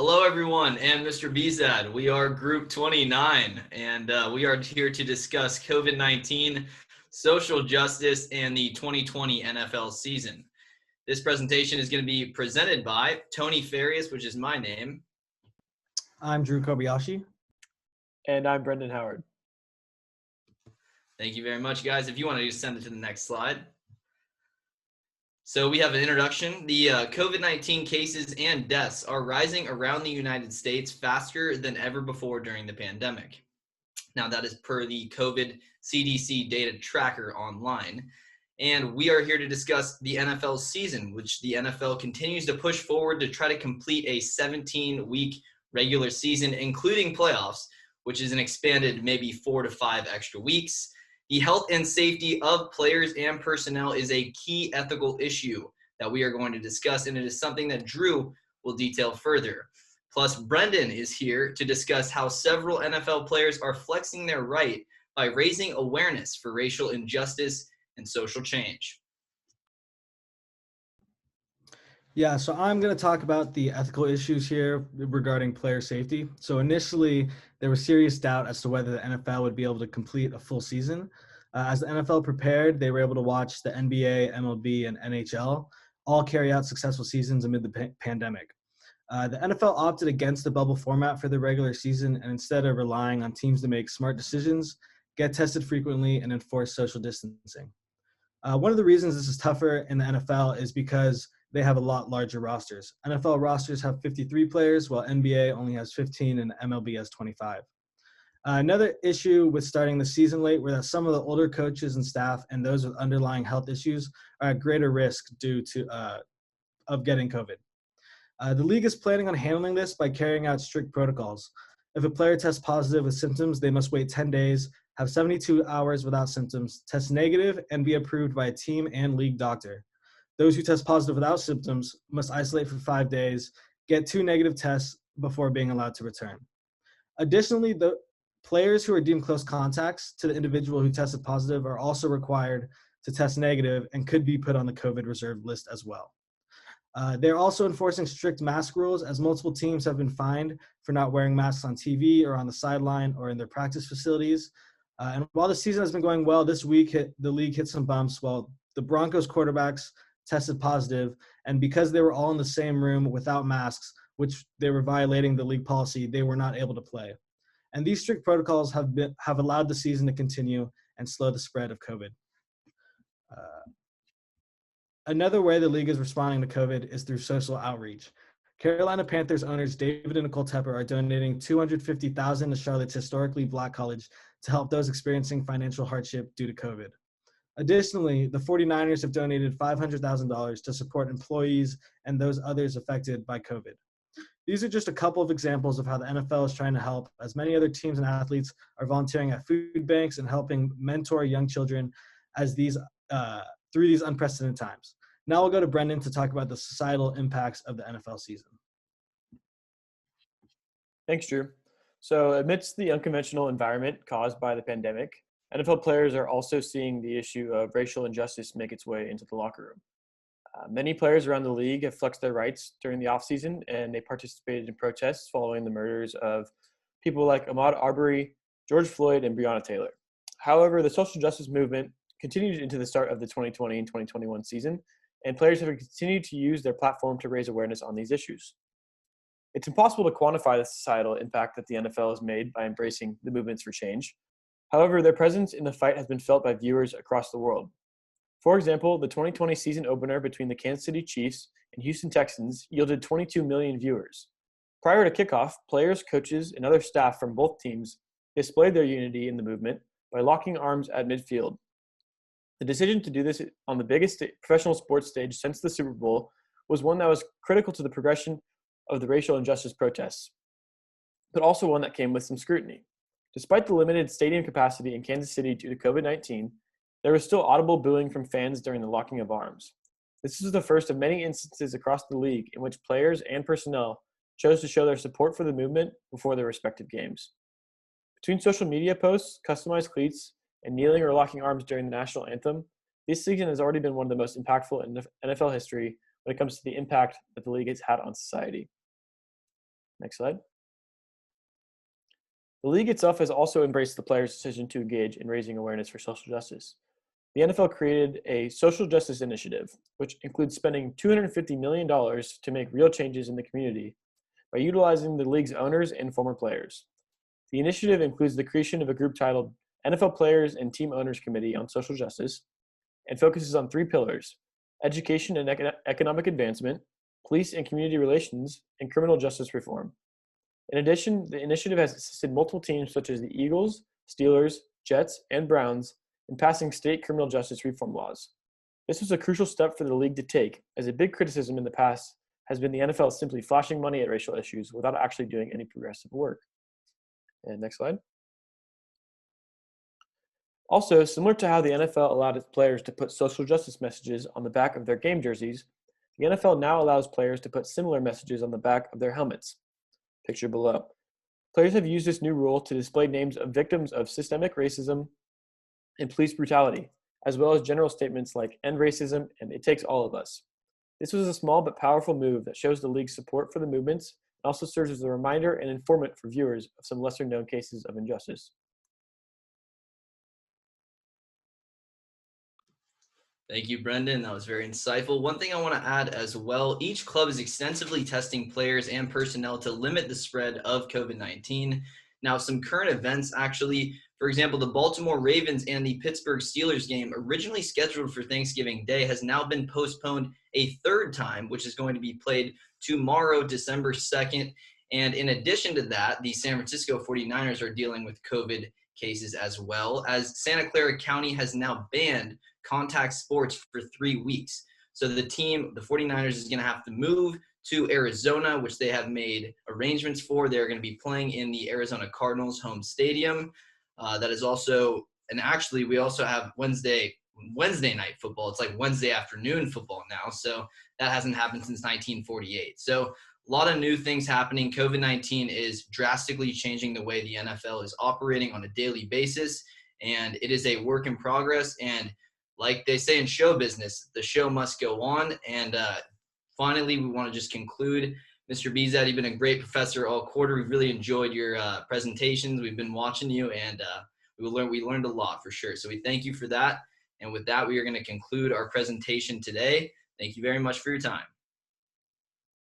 Hello, everyone, and Mr. Bezad. We are Group 29, and we are here to discuss COVID-19, social justice, and the 2020 NFL season. This presentation is going to be presented by Tony Farias, which is my name. I'm Drew Kobayashi. And I'm Brendan Howard. Thank you very much, guys. If you want to just send it to the next slide. So we have an introduction. The COVID-19 cases and deaths are rising around the United States faster than ever before during the pandemic. Now, that is per the COVID CDC data tracker online. And we are here to discuss the NFL season, which the NFL continues to push forward to try to complete a 17-week regular season, including playoffs, which is an expanded maybe 4 to 5 extra weeks. The health and safety of players and personnel is a key ethical issue that we are going to discuss, and it is something that Drew will detail further. Plus, Brendan is here to discuss how several NFL players are flexing their right by raising awareness for racial injustice and social change. Yeah, so I'm going to talk about the ethical issues here regarding player safety. So initially, there was serious doubt as to whether the NFL would be able to complete a full season. As the NFL prepared, they were able to watch the NBA, MLB, and NHL all carry out successful seasons amid the pandemic. The NFL opted against the bubble format for the regular season, and instead of relying on teams to make smart decisions, get tested frequently, and enforce social distancing. One of the reasons this is tougher in the NFL is because they have a lot larger rosters. NFL rosters have 53 players, while NBA only has 15 and MLB has 25. Another issue with starting the season late were that some of the older coaches and staff and those with underlying health issues are at greater risk due to of getting COVID. The league is planning on handling this by carrying out strict protocols. If a player tests positive with symptoms, they must wait 10 days, have 72 hours without symptoms, test negative, and be approved by a team and league doctor. Those who test positive without symptoms must isolate for 5 days, get 2 negative tests before being allowed to return. Additionally, the players who are deemed close contacts to the individual who tested positive are also required to test negative and could be put on the COVID reserve list as well. They're also enforcing strict mask rules, as multiple teams have been fined for not wearing masks on TV or on the sideline or in their practice facilities. And while the season has been going well, this week the league hit some bumps while the Broncos quarterbacks tested positive, and because they were all in the same room without masks, which they were violating the league policy, they were not able to play. And these strict protocols have allowed the season to continue and slow the spread of COVID. Another way the league is responding to COVID is through social outreach. Carolina Panthers owners David and Nicole Tepper are donating $250,000 to Charlotte's historically Black college to help those experiencing financial hardship due to COVID. Additionally, the 49ers have donated $500,000 to support employees and those others affected by COVID. These are just a couple of examples of how the NFL is trying to help, as many other teams and athletes are volunteering at food banks and helping mentor young children as through these unprecedented times. Now we'll go to Brendan to talk about the societal impacts of the NFL season. Thanks, Drew. So amidst the unconventional environment caused by the pandemic, NFL players are also seeing the issue of racial injustice make its way into the locker room. Many players around the league have flexed their rights during the offseason, and they participated in protests following the murders of people like Ahmaud Arbery, George Floyd, and Breonna Taylor. However, the social justice movement continued into the start of the 2020 and 2021 season, and players have continued to use their platform to raise awareness on these issues. It's impossible to quantify the societal impact that the NFL has made by embracing the movements for change. However, their presence in the fight has been felt by viewers across the world. For example, the 2020 season opener between the Kansas City Chiefs and Houston Texans yielded 22 million viewers. Prior to kickoff, players, coaches, and other staff from both teams displayed their unity in the movement by locking arms at midfield. The decision to do this on the biggest professional sports stage since the Super Bowl was one that was critical to the progression of the racial injustice protests, but also one that came with some scrutiny. Despite the limited stadium capacity in Kansas City due to COVID-19, there was still audible booing from fans during the locking of arms. This is the first of many instances across the league in which players and personnel chose to show their support for the movement before their respective games. Between social media posts, customized cleats, and kneeling or locking arms during the national anthem, this season has already been one of the most impactful in NFL history when it comes to the impact that the league has had on society. Next slide. The league itself has also embraced the players' decision to engage in raising awareness for social justice. The NFL created a social justice initiative, which includes spending $250 million to make real changes in the community by utilizing the league's owners and former players. The initiative includes the creation of a group titled NFL Players and Team Owners Committee on Social Justice and focuses on 3 pillars: education and economic advancement, police and community relations, and criminal justice reform. In addition, the initiative has assisted multiple teams such as the Eagles, Steelers, Jets, and Browns in passing state criminal justice reform laws. This was a crucial step for the league to take, as a big criticism in the past has been the NFL simply flashing money at racial issues without actually doing any progressive work. And next slide. Also, similar to how the NFL allowed its players to put social justice messages on the back of their game jerseys, the NFL now allows players to put similar messages on the back of their helmets. Picture below. Players have used this new rule to display names of victims of systemic racism and police brutality, as well as general statements like "end racism" and "it takes all of us." This was a small but powerful move that shows the league's support for the movements and also serves as a reminder and informant for viewers of some lesser-known cases of injustice. Thank you, Brendan. That was very insightful. One thing I want to add as well, each club is extensively testing players and personnel to limit the spread of COVID-19. Now, some current events actually, for example, the Baltimore Ravens and the Pittsburgh Steelers game, originally scheduled for Thanksgiving Day, has now been postponed a 3rd time, which is going to be played tomorrow, December 2nd. And in addition to that, the San Francisco 49ers are dealing with COVID cases as well, as Santa Clara County has now banned contact sports for 3 weeks. So the team, the 49ers, is going to have to move to Arizona, which they have made arrangements for. They're going to be playing in the Arizona Cardinals home stadium. That is also, and actually we also have Wednesday night football. It's like Wednesday afternoon football now. So that hasn't happened since 1948. So a lot of new things happening. COVID-19 is drastically changing the way the NFL is operating on a daily basis, and it is a work in progress. And like they say in show business, the show must go on. And finally, we want to just conclude. Mr. Bezat, you've been a great professor all quarter. We've really enjoyed your presentations. We've been watching you, and we learned a lot for sure. So we thank you for that. And with that, we are going to conclude our presentation today. Thank you very much for your time.